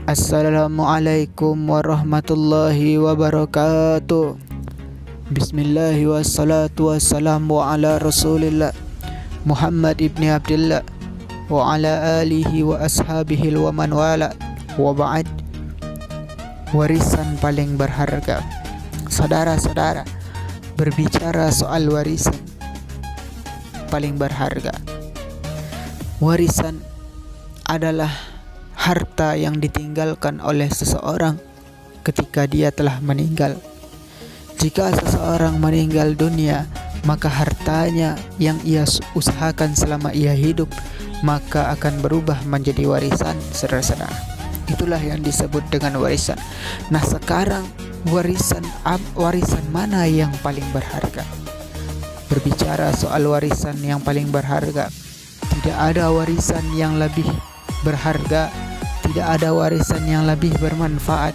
Assalamualaikum warahmatullahi wabarakatuh. Bismillahi wassalatu wassalamu ala rasulillah Muhammad ibni Abdullah wa ala alihi wa ashabihi wa man wala wa ba'd. Warisan paling berharga. Saudara-saudara, berbicara soal warisan paling berharga. Warisan adalah harta yang ditinggalkan oleh seseorang ketika dia telah meninggal. Jika seseorang meninggal dunia, maka hartanya yang ia usahakan selama ia hidup maka akan berubah menjadi warisan, saudara-saudara. Itulah yang disebut dengan warisan. Nah, sekarang warisan mana yang paling berharga? Berbicara soal warisan yang paling berharga, tidak ada warisan yang lebih berharga, tidak ada warisan yang lebih bermanfaat,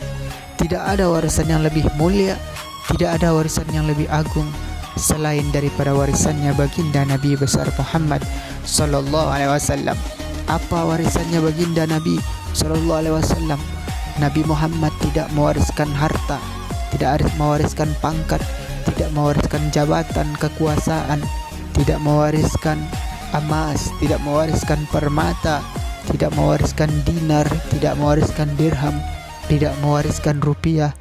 tidak ada warisan yang lebih mulia, tidak ada warisan yang lebih agung selain daripada warisannya baginda Nabi besar Muhammad sallallahu alaihi wasallam. Apa warisannya baginda Nabi sallallahu alaihi wasallam? Nabi Muhammad tidak mewariskan harta, tidak mewariskan pangkat, tidak mewariskan jabatan kekuasaan, tidak mewariskan emas, tidak mewariskan permata, tidak mewariskan dinar, tidak mewariskan dirham, tidak mewariskan rupiah.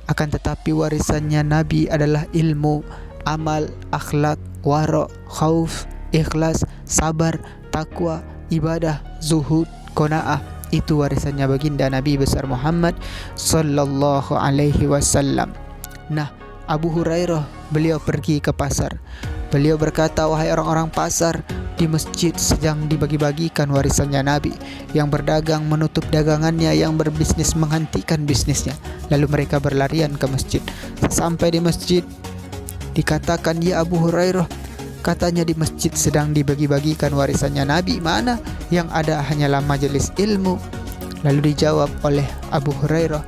Akan tetapi warisannya Nabi adalah ilmu, amal, akhlak, wara', khauf, ikhlas, sabar, takwa, ibadah, zuhud, qanaah. Itu warisannya baginda Nabi besar Muhammad sallallahu alaihi wasallam. Nah, Abu Hurairah, beliau pergi ke pasar. Beliau berkata, wahai orang-orang pasar, di masjid sedang dibagi-bagikan warisannya Nabi. Yang berdagang menutup dagangannya, yang berbisnis menghentikan bisnisnya. Lalu mereka berlarian ke masjid. Sampai di masjid, dikatakan, ya Abu Hurairah, katanya di masjid sedang dibagi-bagikan warisannya Nabi. Mana? Yang ada hanyalah majelis ilmu. Lalu dijawab oleh Abu Hurairah,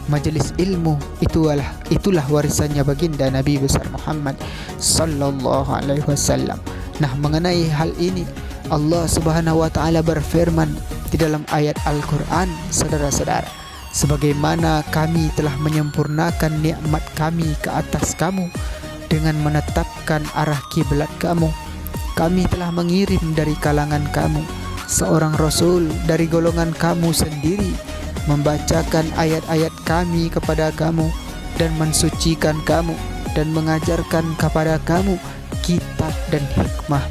majelis ilmu itulah warisannya baginda Nabi besar Muhammad sallallahu alaihi wasallam. Nah, mengenai hal ini Allah Subhanahu wa taala berfirman di dalam ayat Al-Qur'an, saudara-saudara, sebagaimana kami telah menyempurnakan nikmat kami ke atas kamu dengan menetapkan arah kiblat kamu, kami telah mengirim dari kalangan kamu seorang rasul dari golongan kamu sendiri, membacakan ayat-ayat kami kepada kamu dan mensucikan kamu dan mengajarkan kepada kamu kitab dan hikmah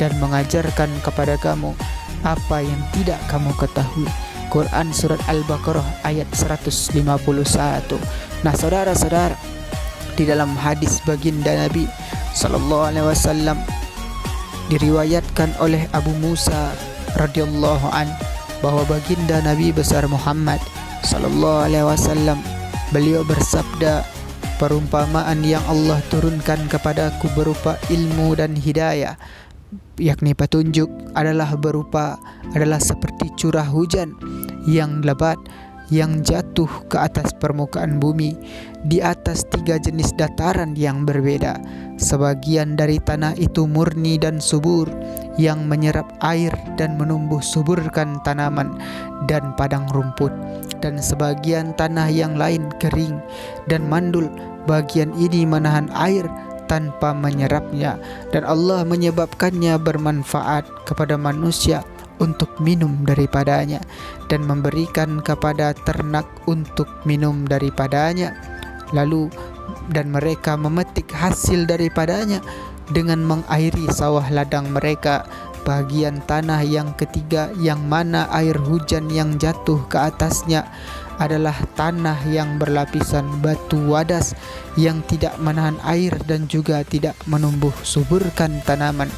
dan mengajarkan kepada kamu apa yang tidak kamu ketahui. Quran surat Al-Baqarah ayat 151. Nah, saudara-saudara, di dalam hadis baginda Nabi sallallahu alaihi wasallam diriwayatkan oleh Abu Musa radhiyallahu an bahwa baginda Nabi besar Muhammad sallallahu alaihi wasallam beliau bersabda, perumpamaan yang Allah turunkan kepadaku berupa ilmu dan hidayah, yakni petunjuk, adalah seperti curah hujan yang lebat yang jatuh ke atas permukaan bumi di atas 3 jenis dataran yang berbeda. Sebagian dari tanah itu murni dan subur yang menyerap air dan menumbuh suburkan tanaman dan padang rumput, dan sebagian tanah yang lain kering dan mandul. Bagian ini menahan air tanpa menyerapnya, dan Allah menyebabkannya bermanfaat kepada manusia untuk minum daripadanya dan memberikan kepada ternak untuk minum daripadanya. Lalu dan mereka memetik hasil daripadanya dengan mengairi sawah ladang mereka. Bagian tanah yang ketiga, yang mana air hujan yang jatuh ke atasnya adalah tanah yang berlapisan batu wadas yang tidak menahan air dan juga tidak menumbuh suburkan tanaman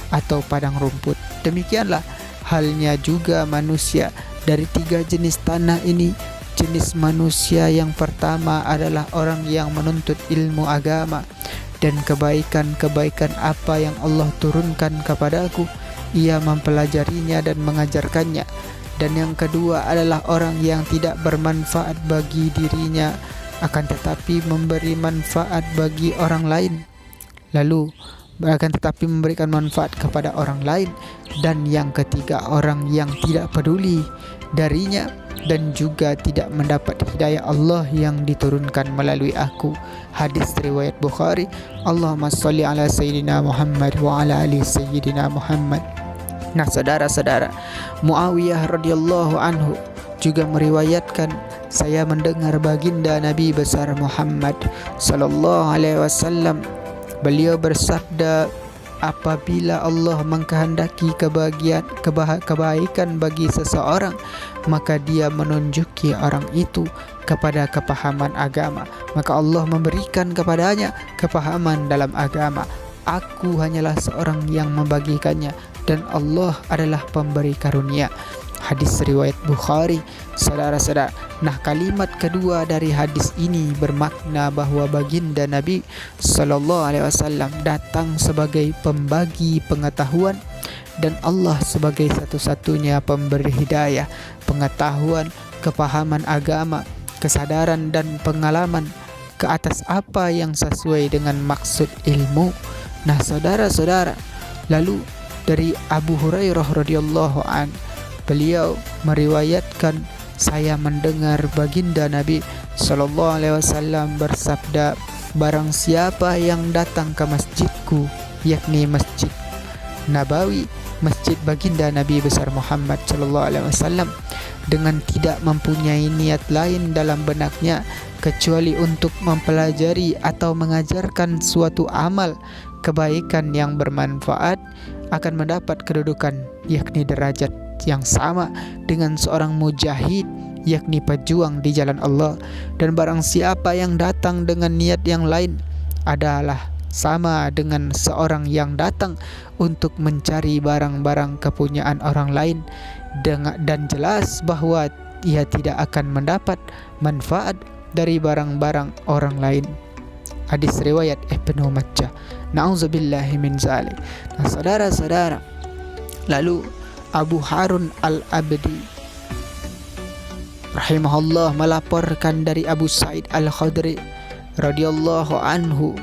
atau padang rumput. Demikianlah halnya juga manusia. Dari 3 jenis tanah ini, jenis manusia yang pertama adalah orang yang menuntut ilmu agama dan kebaikan-kebaikan apa yang Allah turunkan kepadaku, ia mempelajarinya dan mengajarkannya. Dan yang kedua adalah orang yang tidak bermanfaat bagi dirinya akan tetapi memberi manfaat bagi orang lain, lalu akan tetapi memberikan manfaat kepada orang lain. Dan yang ketiga, orang yang tidak peduli darinya dan juga tidak mendapat hidayah Allah yang diturunkan melalui aku. Hadis riwayat Bukhari. Allahumma sholli ala sayyidina Muhammad wa ala ali sayyidina Muhammad. Nah, saudara-saudara, Muawiyah radhiyallahu anhu juga meriwayatkan, saya mendengar baginda Nabi besar Muhammad sallallahu alaihi wasallam, beliau bersabda, apabila Allah mengkehendaki kebaikan bagi seseorang, maka dia menunjuki orang itu kepada kepahaman agama, maka Allah memberikan kepadanya kepahaman dalam agama. Aku hanyalah seorang yang membagikannya dan Allah adalah pemberi karunia. Hadis riwayat Bukhari. Saudara-saudara, nah kalimat kedua dari hadis ini bermakna bahwa baginda Nabi sallallahu alaihi wasallam datang sebagai pembagi pengetahuan dan Allah sebagai satu-satunya pemberi hidayah, pengetahuan, kepahaman agama, kesadaran dan pengalaman ke atas apa yang sesuai dengan maksud ilmu. Nah, saudara-saudara, lalu dari Abu Hurairah radhiyallahu an, beliau meriwayatkan, saya mendengar baginda Nabi sallallahu alaihi wasallam bersabda, barang siapa yang datang ke masjidku, yakni Masjid Nabawi, masjid baginda Nabi besar Muhammad sallallahu alaihi wasallam, dengan tidak mempunyai niat lain dalam benaknya kecuali untuk mempelajari atau mengajarkan suatu amal kebaikan yang bermanfaat, akan mendapat kedudukan yakni derajat yang sama dengan seorang mujahid, yakni pejuang di jalan Allah. Dan barang siapa yang datang dengan niat yang lain adalah sama dengan seorang yang datang untuk mencari barang-barang kepunyaan orang lain, dan jelas bahwa ia tidak akan mendapat manfaat dari barang-barang orang lain. Hadis riwayat Ibnu Majah. Na'udzubillahi min zalik. Nah, saudara-saudara, lalu Abu Harun al-Abdi rahimahullah melaporkan dari Abu Sa'id al-Khudri radhiyallahu anhu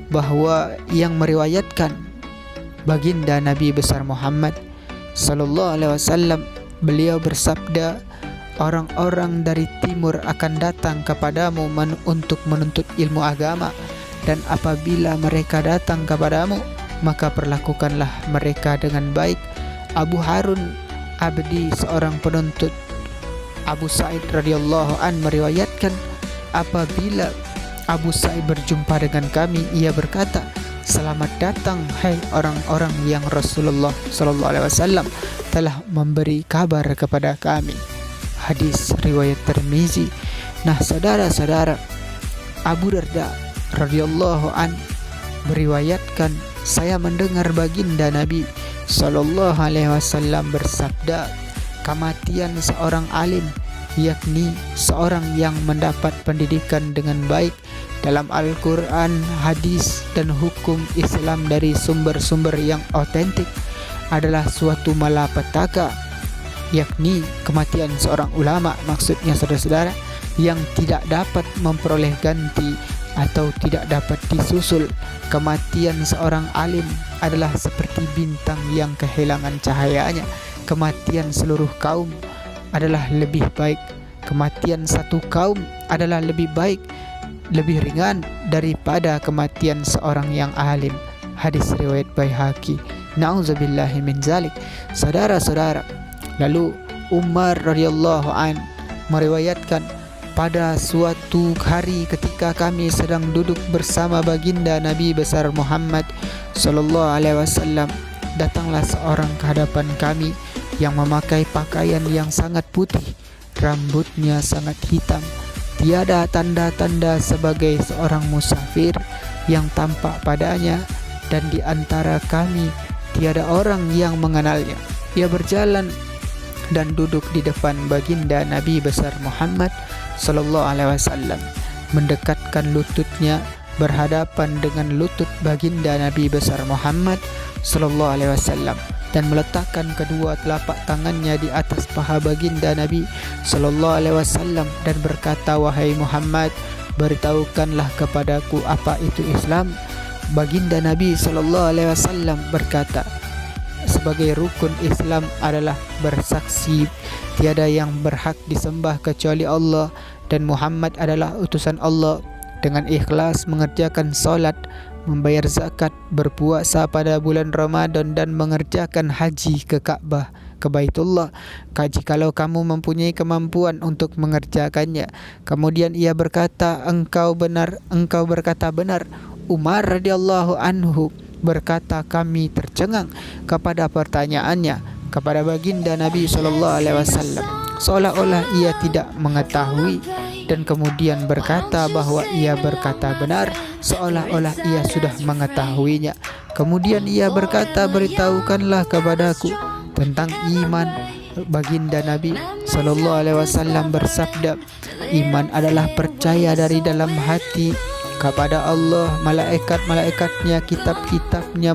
bahwa yang meriwayatkan baginda Nabi besar Muhammad sallallahu alaihi wasallam, beliau bersabda, orang-orang dari timur akan datang kepadamu untuk menuntut ilmu agama, dan apabila mereka datang kepadamu, maka perlakukanlah mereka dengan baik. Abu Harun Abdi, seorang penuntut Abu Sa'id radhiyallahu an, meriwayatkan, apabila Abu Sa'id berjumpa dengan kami, ia berkata, selamat datang hai orang-orang yang Rasulullah sallallahu alaihi wasallam telah memberi kabar kepada kami. Hadis riwayat Tirmizi. Nah, saudara-saudara, Abu Darda radhiyallahu an meriwayatkan, saya mendengar baginda Nabi sallallahu alaihi wasallam bersabda, kematian seorang alim, yakni seorang yang mendapat pendidikan dengan baik dalam Al-Quran, hadis, dan hukum Islam dari sumber-sumber yang otentik, adalah suatu malapetaka, yakni kematian seorang ulama, maksudnya saudara-saudara, yang tidak dapat memperoleh ganti atau tidak dapat disusul. Kematian seorang alim adalah seperti bintang yang kehilangan cahayanya. Kematian seluruh kaum adalah lebih baik. Kematian satu kaum adalah lebih baik, lebih ringan daripada kematian seorang yang alim. Hadis riwayat Baihaqi. Na'udzubillahi min zalik. Saudara-saudara, lalu Umar radhiyallahu an meriwayatkan, pada suatu hari ketika kami sedang duduk bersama baginda Nabi besar Muhammad sallallahu alaihi wasallam, datanglah seorang ke hadapan kami yang memakai pakaian yang sangat putih, rambutnya sangat hitam, tiada tanda-tanda sebagai seorang musafir yang tampak padanya, dan di antara kami tiada orang yang mengenalnya. Ia berjalan dan duduk di depan baginda Nabi besar Muhammad sallallahu alaihi wasallam, mendekatkan lututnya berhadapan dengan lutut baginda Nabi besar Muhammad sallallahu alaihi wasallam, dan meletakkan kedua telapak tangannya di atas paha baginda Nabi sallallahu alaihi wasallam dan berkata, wahai Muhammad, beritahukanlah kepadaku apa itu Islam. Baginda Nabi sallallahu alaihi wasallam berkata, sebagai rukun Islam adalah bersaksi tiada yang berhak disembah kecuali Allah dan Muhammad adalah utusan Allah, dengan ikhlas mengerjakan solat, membayar zakat, berpuasa pada bulan Ramadan dan mengerjakan haji ke Ka'bah, ke Baitullah, jikalau kamu mempunyai kemampuan untuk mengerjakannya. Kemudian ia berkata, engkau berkata benar. Umar radhiyallahu anhu berkata, kami tercengang kepada pertanyaannya kepada baginda Nabi SAW, seolah-olah ia tidak mengetahui, dan kemudian berkata bahwa ia berkata benar, seolah-olah ia sudah mengetahuinya. Kemudian ia berkata, beritahukanlah kepadaku tentang iman. Baginda Nabi SAW bersabda, iman adalah percaya dari dalam hati kepada Allah, malaikat-malaikatnya, kitab-kitabnya,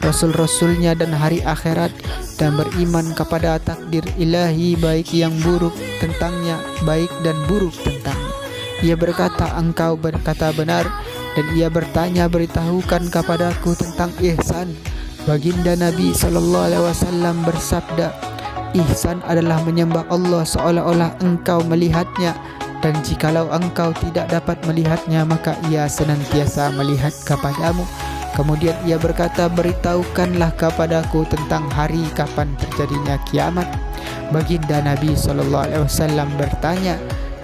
rasul-rasulnya dan hari akhirat, dan beriman kepada takdir ilahi baik yang buruk tentangnya, baik dan buruk tentangnya. Ia berkata, engkau berkata benar. Dan ia bertanya, beritahukan kepadaku tentang ihsan. Baginda Nabi SAW bersabda, ihsan adalah menyembah Allah seolah-olah engkau melihatnya, dan jikalau engkau tidak dapat melihatnya maka ia senantiasa melihat kepadamu. Kemudian ia berkata, beritahukanlah kepadaku tentang hari kapan terjadinya kiamat. Baginda Nabi SAW bertanya,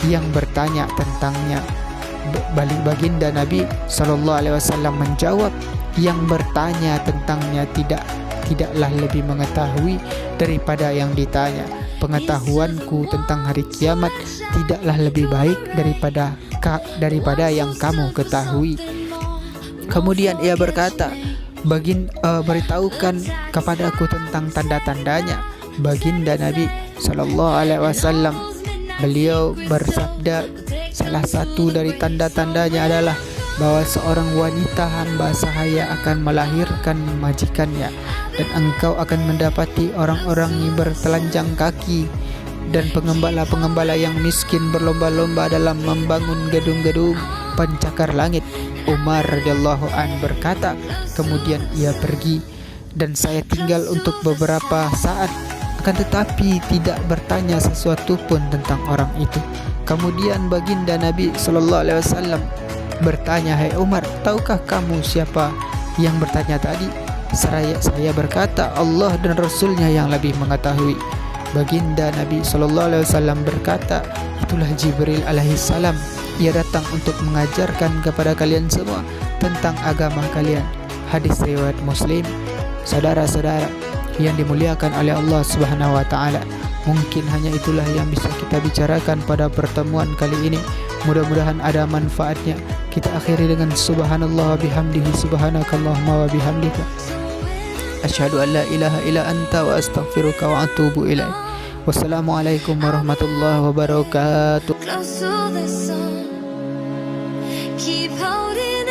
yang bertanya tentangnya. Balik baginda Nabi SAW menjawab, yang bertanya tentangnya tidaklah lebih mengetahui daripada yang ditanya. Pengetahuanku tentang hari kiamat tidaklah lebih baik daripada yang kamu ketahui. Kemudian ia berkata, beritahukan kepadaku tentang tanda-tandanya. Baginda Nabi SAW beliau bersabda, salah satu dari tanda-tandanya adalah bahwa seorang wanita hamba sahaya akan melahirkan majikannya, dan engkau akan mendapati orang-orang yang bertelanjang kaki dan pengembala-pengembala yang miskin berlomba-lomba dalam membangun gedung-gedung pencakar langit. Umar radhiyallahu an berkata, kemudian ia pergi dan saya tinggal untuk beberapa saat, akan tetapi tidak bertanya sesuatu pun tentang orang itu. Kemudian baginda Nabi SAW bertanya, hai Umar, tahukah kamu siapa yang bertanya tadi? Saya berkata, Allah dan Rasulnya yang lebih mengetahui. Baginda Nabi SAW berkata, itulah Jibril alaihissalam. Ia datang untuk mengajarkan kepada kalian semua tentang agama kalian. Hadis riwayat Muslim. Saudara-saudara yang dimuliakan oleh Allah Subhanahu wa taala, mungkin hanya itulah yang bisa kita bicarakan pada pertemuan kali ini. Mudah-mudahan ada manfaatnya. Kita akhiri dengan subhanallah wa bihamdihi, subhanakallahumma wa bihamdika, asyhadu an la ilaha illa anta wa astaghfiruka wa atubu ilaik. Wassalamualaikum warahmatullahi wabarakatuh. Keep holding